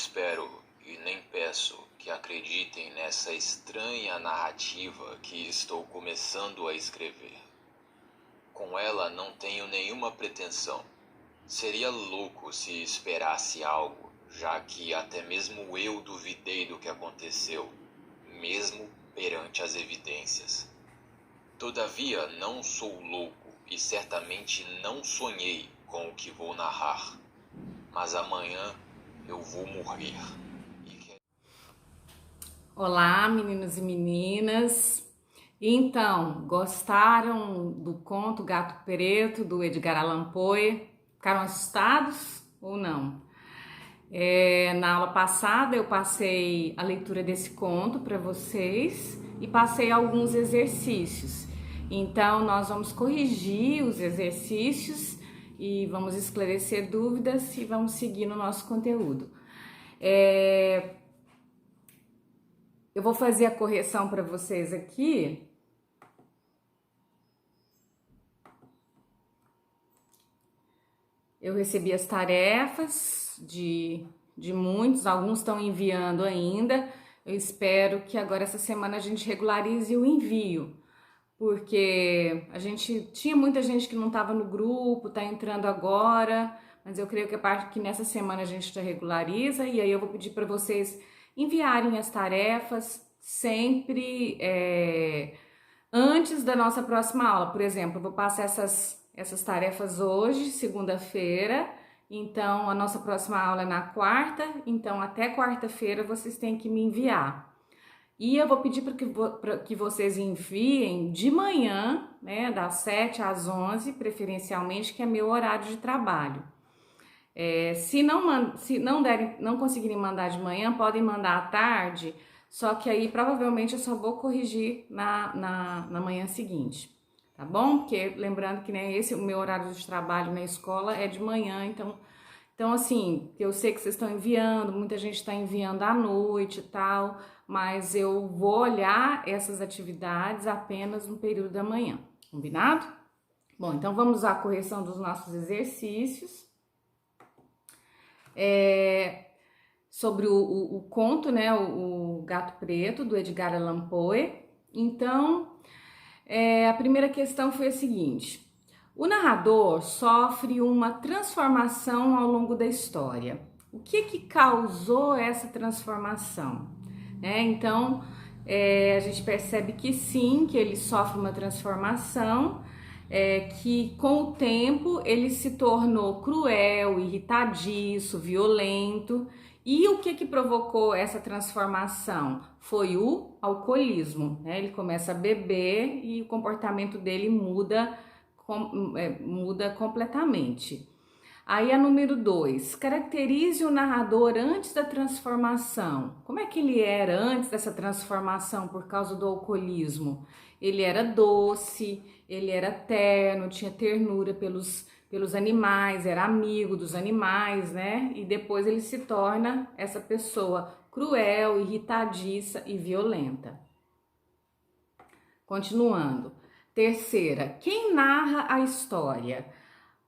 espero e nem peço que acreditem nessa estranha narrativa que estou começando a escrever. Com ela não tenho nenhuma pretensão. Seria louco se esperasse algo, já que até mesmo eu duvidei do que aconteceu, mesmo perante as evidências. Todavia, não sou louco e certamente não sonhei com o que vou narrar. Mas amanhã eu vou morrer. Olá, meninos e meninas. Então, gostaram do conto Gato Preto, do Edgar Allan Poe? Ficaram assustados ou não? Na aula passada eu passei a leitura desse conto para vocês e passei alguns exercícios. Então, nós vamos corrigir os exercícios e vamos esclarecer dúvidas e vamos seguir no nosso conteúdo. Eu vou fazer a correção para vocês aqui. Eu recebi as tarefas de muitos, alguns estão enviando ainda. Eu espero que agora essa semana a gente regularize o envio, porque a gente tinha muita gente que não estava no grupo, está entrando agora, mas eu creio que nessa semana a gente já regulariza, e aí eu vou pedir para vocês enviarem as tarefas sempre antes da nossa próxima aula. Por exemplo, eu vou passar essas tarefas hoje, segunda-feira, então a nossa próxima aula é na quarta, então até quarta-feira vocês têm que me enviar. E eu vou pedir para que vocês enviem de manhã, né, das 7 às 11, preferencialmente, que é meu horário de trabalho. Se não conseguirem mandar de manhã, podem mandar à tarde, só que aí provavelmente eu só vou corrigir na manhã seguinte, tá bom? Porque lembrando que, né, o meu horário de trabalho na escola é de manhã, então assim, eu sei que vocês estão enviando, muita gente está enviando à noite e tal, mas eu vou olhar essas atividades apenas no período da manhã, combinado? Bom, então vamos à correção dos nossos exercícios. Sobre o conto, né, o Gato Preto, do Edgar Allan Poe. Então, a primeira questão foi a seguinte: o narrador sofre uma transformação ao longo da história. O que causou essa transformação? Então, a gente percebe que sim, que ele sofre uma transformação, que com o tempo ele se tornou cruel, irritadiço, violento. E o que provocou essa transformação? Foi o alcoolismo, né? Ele começa a beber e o comportamento dele muda completamente. Aí a número 2, caracterize o narrador antes da transformação. Como é que ele era antes dessa transformação por causa do alcoolismo? Ele era doce, ele era terno, tinha ternura pelos animais, era amigo dos animais, né? E depois ele se torna essa pessoa cruel, irritadiça e violenta. Continuando. Terceira, quem narra a história?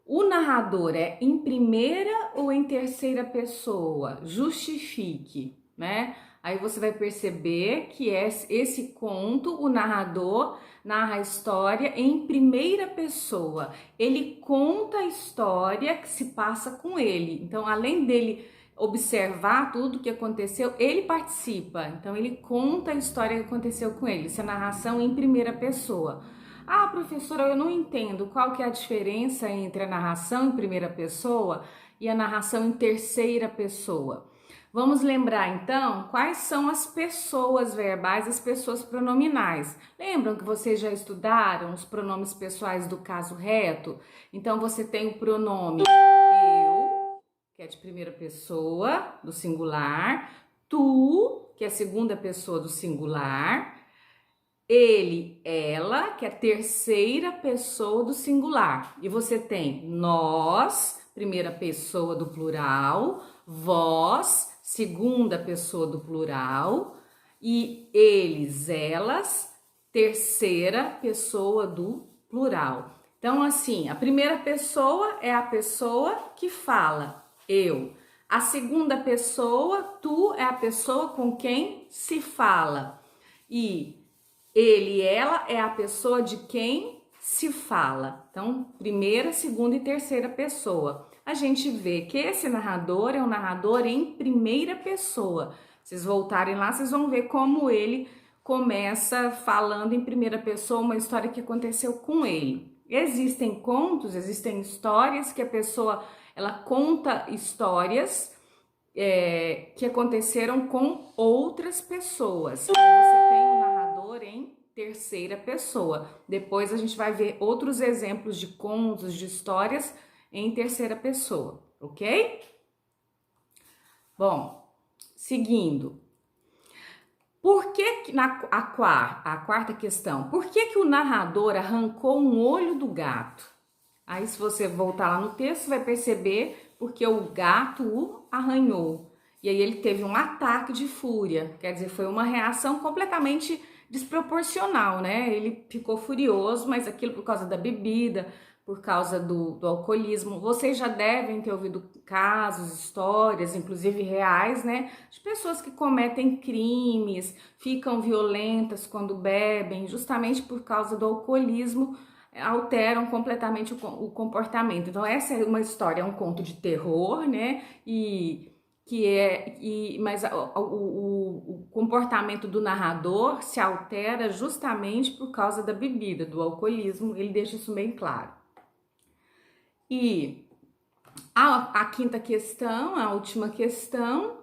O narrador é em primeira ou em terceira pessoa? Justifique, né? Aí você vai perceber que esse conto, o narrador narra a história em primeira pessoa. Ele conta a história que se passa com ele. Então, além dele observar tudo o que aconteceu, ele participa. Então, ele conta a história que aconteceu com ele. Isso é narração em primeira pessoa. Ah, professora, eu não entendo qual que é a diferença entre a narração em primeira pessoa e a narração em terceira pessoa. Vamos lembrar então quais são as pessoas verbais, as pessoas pronominais. Lembram que vocês já estudaram os pronomes pessoais do caso reto? Então você tem o pronome eu, que é de primeira pessoa do singular, tu, que é segunda pessoa do singular, ele, ela, que é terceira pessoa do singular. E você tem nós, primeira pessoa do plural, vós, segunda pessoa do plural, e eles, elas, terceira pessoa do plural. Então, assim, a primeira pessoa é a pessoa que fala, eu. A segunda pessoa, tu, é a pessoa com quem se fala. E ele, ela é a pessoa de quem se fala. Então, primeira, segunda e terceira pessoa. A gente vê que esse narrador é um narrador em primeira pessoa. Vocês voltarem lá, vocês vão ver como ele começa falando em primeira pessoa uma história que aconteceu com ele. Existem contos, existem histórias que a pessoa ela conta histórias que aconteceram com outras pessoas. Aí você tem o narrador em terceira pessoa. Depois a gente vai ver outros exemplos de contos, de histórias em terceira pessoa, ok? Bom, seguindo. Por que a quarta questão, por que o narrador arrancou um olho do gato? Aí se você voltar lá no texto, você vai perceber porque o gato o arranhou. E aí ele teve um ataque de fúria, quer dizer, foi uma reação completamente desproporcional, né? Ele ficou furioso, mas aquilo por causa da bebida, por causa do alcoolismo. Vocês já devem ter ouvido casos, histórias, inclusive reais, né? De pessoas que cometem crimes, ficam violentas quando bebem, justamente por causa do alcoolismo, alteram completamente o comportamento. Então essa é uma história, é um conto de terror, né? Mas o comportamento do narrador se altera justamente por causa da bebida, do alcoolismo. Ele deixa isso bem claro. E a quinta questão, a última questão,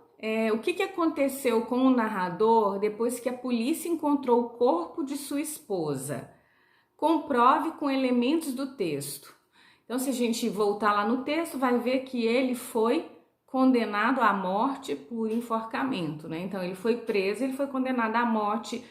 o que aconteceu com o narrador depois que a polícia encontrou o corpo de sua esposa? Comprove com elementos do texto. Então, se a gente voltar lá no texto, vai ver que ele foi condenado à morte por enforcamento, né? Então, ele foi preso, ele foi condenado à morte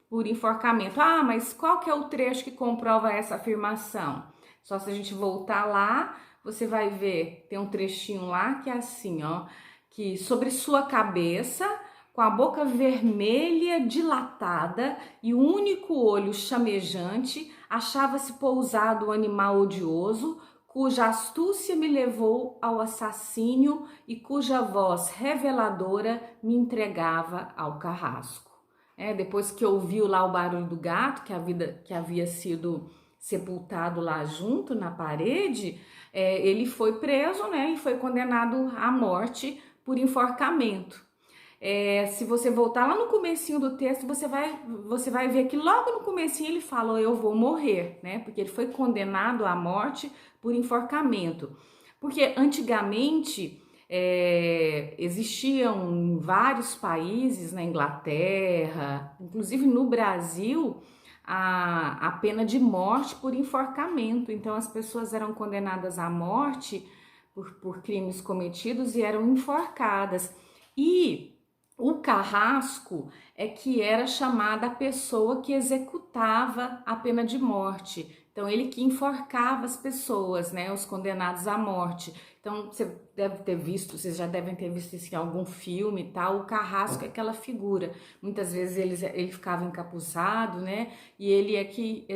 por enforcamento. Ah, mas qual que é o trecho que comprova essa afirmação? Só se a gente voltar lá, você vai ver, tem um trechinho lá que é assim, ó, que sobre sua cabeça, com a boca vermelha dilatada e o único olho chamejante, achava-se pousado o animal odioso, cuja astúcia me levou ao assassínio e cuja voz reveladora me entregava ao carrasco. Depois que ouviu lá o barulho do gato, que havia sido sepultado lá junto na parede, ele foi preso, né, e foi condenado à morte por enforcamento. Se você voltar lá no comecinho do texto, você vai ver que logo no comecinho ele falou, eu vou morrer, né? Porque ele foi condenado à morte por enforcamento. Porque antigamente existiam em vários países, na Inglaterra, inclusive no Brasil, a pena de morte por enforcamento. Então as pessoas eram condenadas à morte por crimes cometidos e eram enforcadas. E o carrasco é que era chamada a pessoa que executava a pena de morte. Então, ele que enforcava as pessoas, né, os condenados à morte. Então, você deve ter visto, vocês já devem ter visto isso em algum filme e tal, o carrasco é aquela figura. Muitas vezes ele ficava encapuçado, né, e ele é que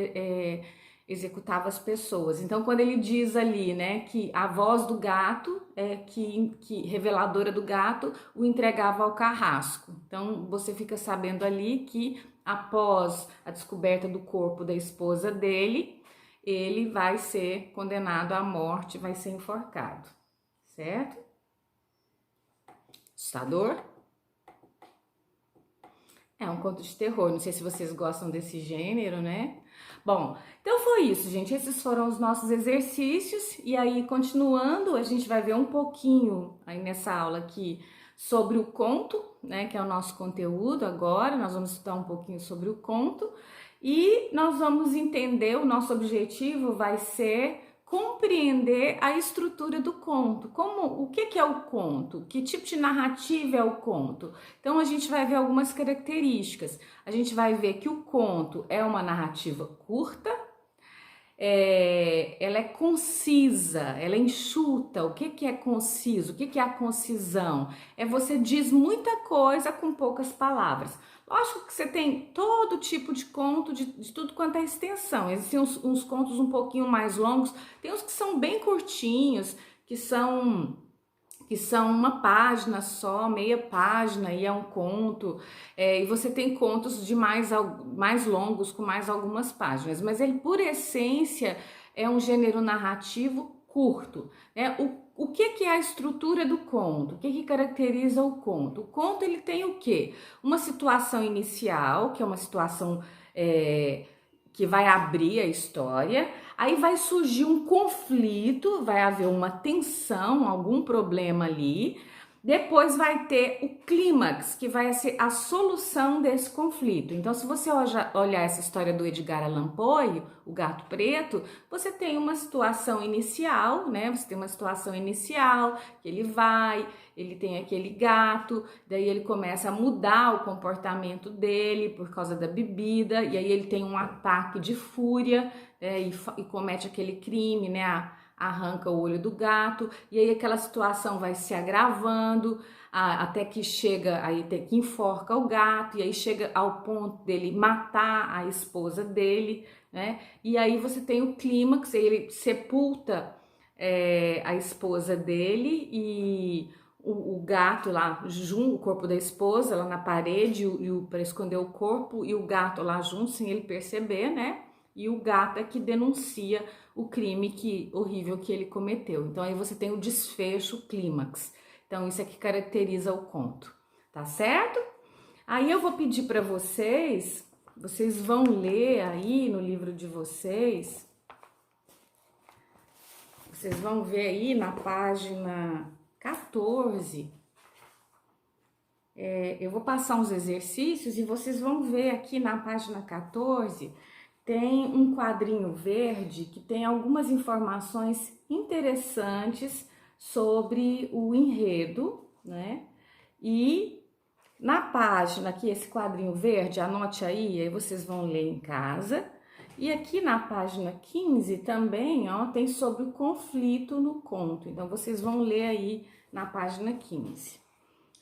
executava as pessoas. Então, quando ele diz ali, né, que a voz do gato, que reveladora do gato, o entregava ao carrasco. Então, você fica sabendo ali que após a descoberta do corpo da esposa dele, ele vai ser condenado à morte, vai ser enforcado, certo? Assustador? É um conto de terror, não sei se vocês gostam desse gênero, né? Bom, então foi isso, gente. Esses foram os nossos exercícios. E aí, continuando, a gente vai ver um pouquinho aí nessa aula aqui sobre o conto, né? Que é o nosso conteúdo agora. Nós vamos estudar um pouquinho sobre o conto. E nós vamos entender, o nosso objetivo vai ser compreender a estrutura do conto. O que é o conto? Que tipo de narrativa é o conto? Então, a gente vai ver algumas características. A gente vai ver que o conto é uma narrativa curta, ela é concisa, ela é enxuta. O que é conciso? O que é a concisão? Você diz muita coisa com poucas palavras. Lógico que você tem todo tipo de conto, de tudo quanto é extensão. Existem uns contos um pouquinho mais longos, tem uns que são bem curtinhos, que que são uma página só, meia página, e é um conto, e você tem contos de mais longos, com mais algumas páginas, mas ele, por essência, é um gênero narrativo curto, né? O que é a estrutura do conto? O que caracteriza o conto? O conto, ele tem o quê? Uma situação inicial, que é uma situação que vai abrir a história, aí vai surgir um conflito, vai haver uma tensão, algum problema ali, depois vai ter o clímax, que vai ser a solução desse conflito. Então, se você olhar essa história do Edgar Allan Poe, O Gato Preto, você tem uma situação inicial, né? Você tem uma situação inicial, que ele tem aquele gato, daí ele começa a mudar o comportamento dele por causa da bebida, e aí ele tem um ataque de fúria, e comete aquele crime, né? Arranca o olho do gato, e aí aquela situação vai se agravando, até que chega, aí tem que enforca o gato, e aí chega ao ponto dele matar a esposa dele, né? E aí você tem o clímax, ele sepulta a esposa dele, e o gato lá junto, o corpo da esposa lá na parede, para esconder o corpo, e o gato lá junto, sem ele perceber, né? E o gato é que denuncia o crime horrível que ele cometeu. Então aí você tem o desfecho, o clímax. Então isso é que caracteriza o conto, tá certo? Aí eu vou pedir para vocês vão ler aí no livro de vocês, vocês vão ver aí na página 14, eu vou passar uns exercícios e vocês vão ver aqui na página 14, tem um quadrinho verde que tem algumas informações interessantes sobre o enredo, né? E na página aqui, esse quadrinho verde, anote aí vocês vão ler em casa. E aqui na página 15 também, ó, tem sobre o conflito no conto. Então, vocês vão ler aí na página 15,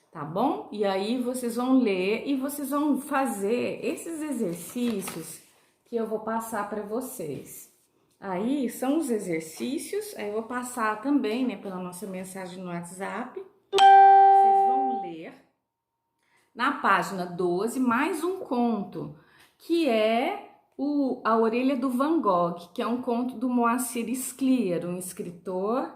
tá bom? E aí vocês vão ler e vocês vão fazer esses exercícios que eu vou passar para vocês. Aí são os exercícios, aí eu vou passar também, né, pela nossa mensagem no WhatsApp. Vocês vão ler na página 12 mais um conto, que é A Orelha do Van Gogh, que é um conto do Moacir Scliar, um escritor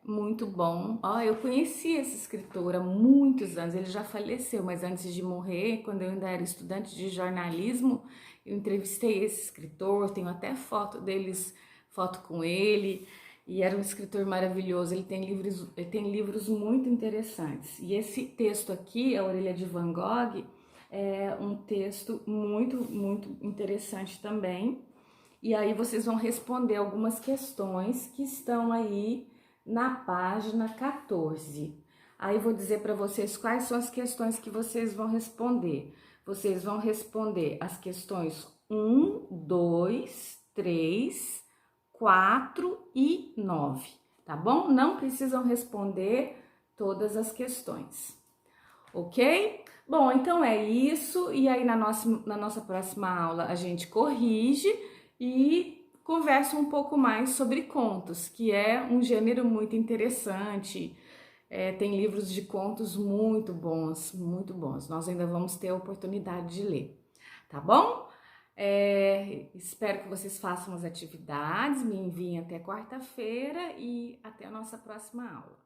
muito bom. Eu conheci esse escritor há muitos anos, ele já faleceu, mas antes de morrer, quando eu ainda era estudante de jornalismo, eu entrevistei esse escritor, tenho até foto com ele, e era um escritor maravilhoso. Ele tem livros muito interessantes. E esse texto aqui, A Orelha de Van Gogh, é um texto muito, muito interessante também. E aí vocês vão responder algumas questões que estão aí na página 14. Aí eu vou dizer para vocês quais são as questões que vocês vão responder. Vocês vão responder as questões 1, 2, 3, 4 e 9, tá bom? Não precisam responder todas as questões, ok? Bom, então é isso, e aí na nossa próxima aula a gente corrige e conversa um pouco mais sobre contos, que é um gênero muito interessante. Tem livros de contos muito bons, muito bons. Nós ainda vamos ter a oportunidade de ler, tá bom? Espero que vocês façam as atividades, me enviem até quarta-feira e até a nossa próxima aula.